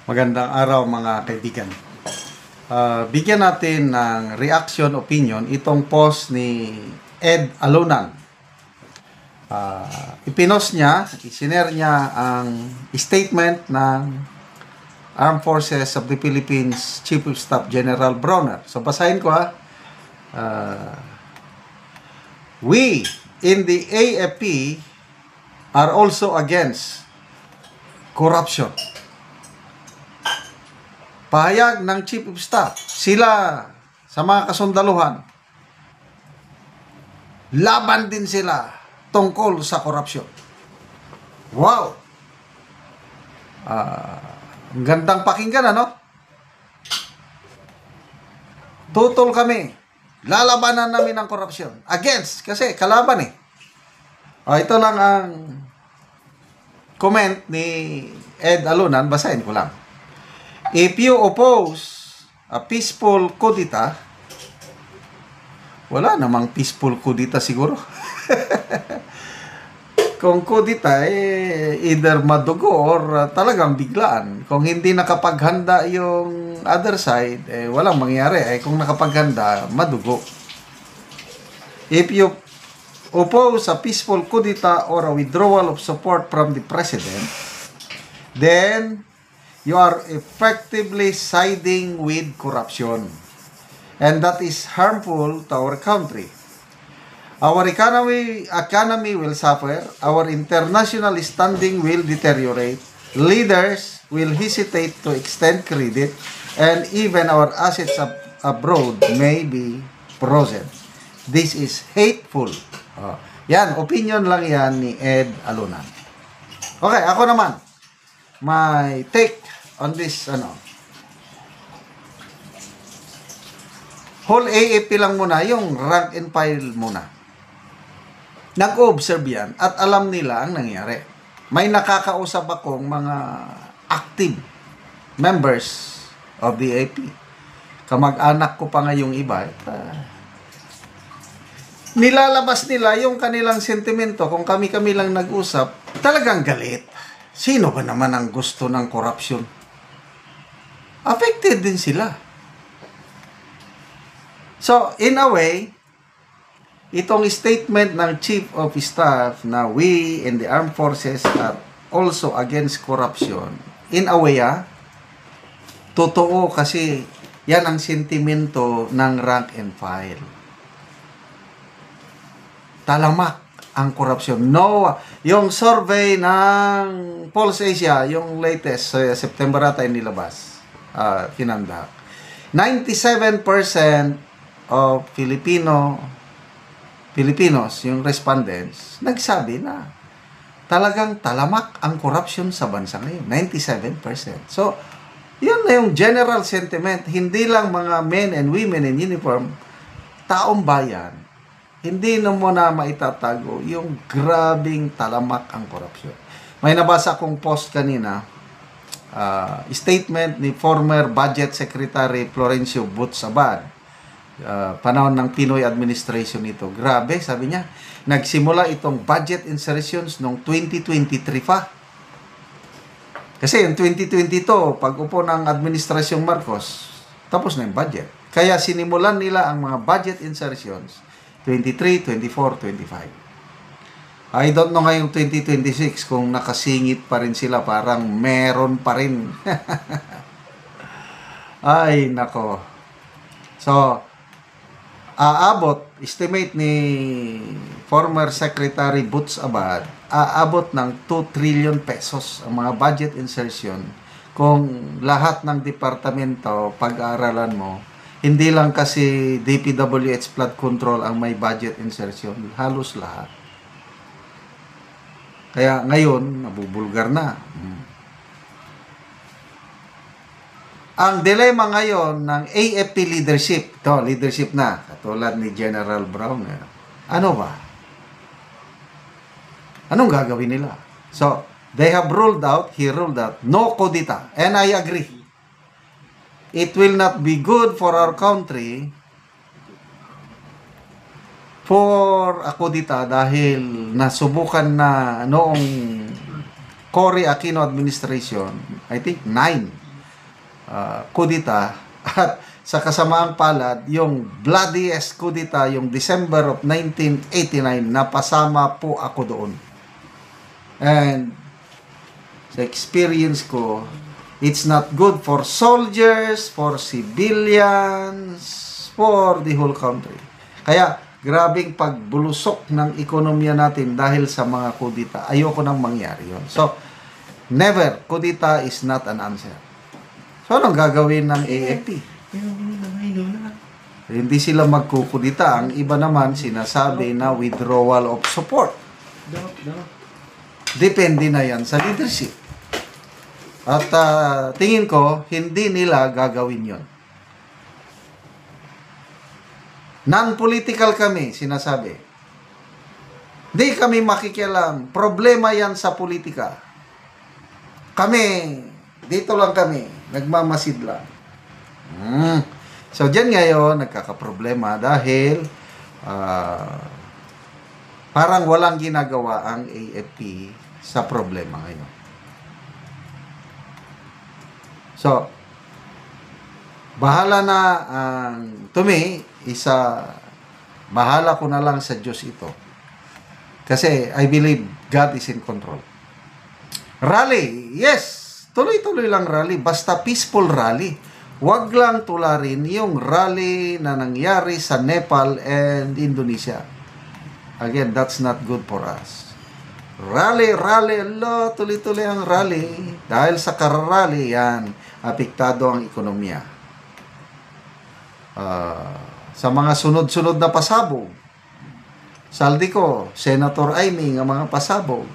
Magandang araw mga kaibigan. Bigyan natin ng reaction opinion itong post ni Ed Alunan. Ipinost niya, isinare niya ang statement ng Armed Forces of the Philippines Chief of Staff General Bronner. So basahin ko ha. We in the AFP are also against corruption. Pahayag ng Chief of Staff, sila sa mga kasundaluhan, laban din sila tungkol sa korupsyon. Wow! Ang gandang pakinggan, ano? Tutol kami. Lalabanan namin ang korupsyon. Against, kasi kalaban eh. Ito lang ang comment ni Ed Alunan, basahin ko lang. If you oppose a peaceful coup d'etat, wala namang peaceful coup d'etat siguro. Kung coup d'etat, either madugo or talagang biglaan. Kung hindi nakapaghanda yung other side, walang mangyari. Kung nakapaghanda, madugo. If you oppose a peaceful coup d'etat or a withdrawal of support from the president, then you are effectively siding with corruption. And that is harmful to our country. Our economy will suffer. Our international standing will deteriorate. Leaders will hesitate to extend credit. And even our assets abroad may be frozen. This is hateful. Yan, opinion lang yan ni Ed Alunan. Okay, ako naman. My take on this, whole AFP lang muna, yung rank and file muna. Nag-observe yan at alam nila ang nangyari. May nakakausap akong mga active members of the AFP. Kamag-anak ko pa nga yung iba. Nilalabas nila yung kanilang sentimento. Kung kami-kami lang nag-usap, talagang galit. Sino ba naman ang gusto ng korupsyon? Affected din sila. So, in a way, itong statement ng Chief of Staff na we in the armed forces are also against corruption, in a way, totoo kasi yan ang sentimento ng rank and file. Talamak ang korupsyon. No, yung survey ng Pulse Asia, yung latest, September ata yung nilabas, kinandak. 97% of Filipinos, yung respondents, nagsabi na talagang talamak ang korupsyon sa bansa ngayon. 97%. So, yun na yung general sentiment. Hindi lang mga men and women in uniform, taong bayan, hindi na mo na maitatago yung grabing talamak ang korupsyon. May nabasa kong post kanina, statement ni former Budget Secretary Florencio Butz-Abad, panahon ng Pinoy administration ito. Grabe, sabi niya, nagsimula itong budget insertions noong 2023 pa. Kasi yung 2022, pag upo ng administrasyong Marcos, tapos na yung budget. Kaya sinimulan nila ang mga budget insertions 23, 24, 25. I don't know ngayong 2026 kung nakasingit pa rin sila, parang meron pa rin. Ay, nako. So, estimate ni former Secretary Butz-Abad, aabot ng 2 trillion pesos ang mga budget insertion kung lahat ng departamento pag-aaralan mo. Hindi lang kasi DPWH flood control ang may budget insertion, halos lahat. Kaya ngayon, nabubulgar na. Ang dilema ngayon ng AFP leadership, leadership na, katulad ni General Brown, ano ba? Anong gagawin nila? So, he ruled out, no coup d'etat. And I agree. It will not be good for our country for a coup d'etat dahil nasubukan na noong Cory Aquino administration, I think 9 kudita at sa kasamaang palad, yung bloodiest kudita, yung December of 1989, napasama po ako doon. And sa experience ko, it's not good for soldiers, for civilians, for the whole country. Kaya, grabing pagbulusok ng ekonomiya natin dahil sa mga kudita. Ayoko nang mangyari yun. So, never. Kudita is not an answer. So, anong gagawin ng AFP? Hindi sila magkukudita. Ang iba naman sinasabi na withdrawal of support. Depende na yan sa leadership. At tingin ko, hindi nila gagawin yon. Non-political kami, sinasabi. Hindi kami makikialam. Problema yan sa politika. Kami, dito lang kami, nagmamasid lang. So, dyan ngayon, nagkakaproblema dahil parang walang ginagawa ang AFP sa problema ngayon. So, bahala na ang bahala ko na lang sa Diyos ito. Kasi I believe God is in control. Rally, yes, tuloy-tuloy lang rally, basta peaceful rally. Huwag lang tularin yung rally na nangyari sa Nepal and Indonesia. Again, that's not good for us. Rally, tuloy-tuloy ang rally. Dahil sa kararally, yan, apektado ang ekonomiya. Sa mga sunod-sunod na pasabog, Saldico, Senator Aiming, ang mga pasabog,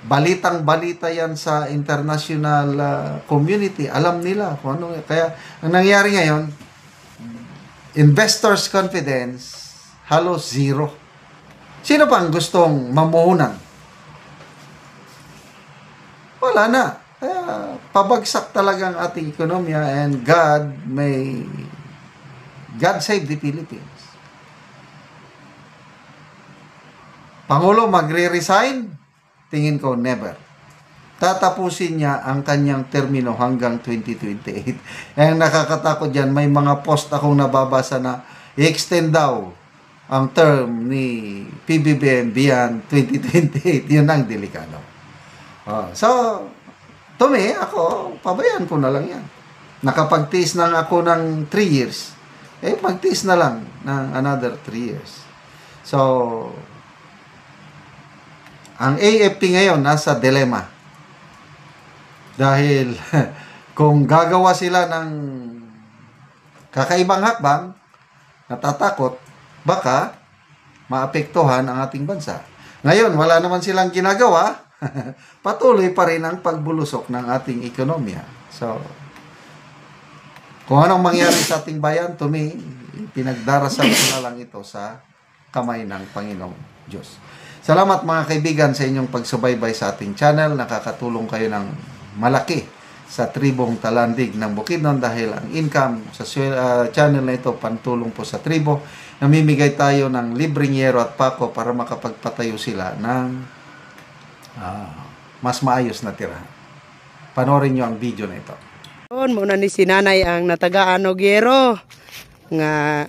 balitang-balita yan sa international community. Alam nila kung ano. Kaya, ang nangyari ngayon, investors' confidence, halos zero. Sino pa ang gustong mamuhunan? Wala na. Kaya, pabagsak talaga ang ating ekonomiya and God save the Philippines. Pangulo magre-resign? Tingin ko, never. Tatapusin niya ang kanyang termino hanggang 2028. Ang nakakatakot dyan, may mga post akong nababasa na i-extend daw ang term ni PBBM beyond 2028. Yun ang delikado. So, ako, pabayaan ko na lang yan. Nakapagtiis na ako ng 3 years. Magtiis na lang ng another 3 years. So, ang AFP ngayon nasa dilemma. Dahil kung gagawa sila ng kakaibang hakbang, natatakot, baka maapektuhan ang ating bansa. Ngayon, wala naman silang ginagawa, patuloy pa rin ang pagbulusok ng ating ekonomiya. So, kung anong mangyari sa ating bayan, pinagdarasal ko na lang ito sa kamay ng Panginoong Diyos. Salamat mga kaibigan sa inyong pagsubaybay sa ating channel. Nakakatulong kayo ng malaki sa tribong Talandig ng Bukidnon dahil ang income sa channel na ito pantulong po sa tribo. Namimigay tayo ng libreng yero at pako para makapagpatayo sila ng mas maayos na tirahan. Panoorin nyo ang video na ito. Muna ni sinanay ang natagaan og yero nga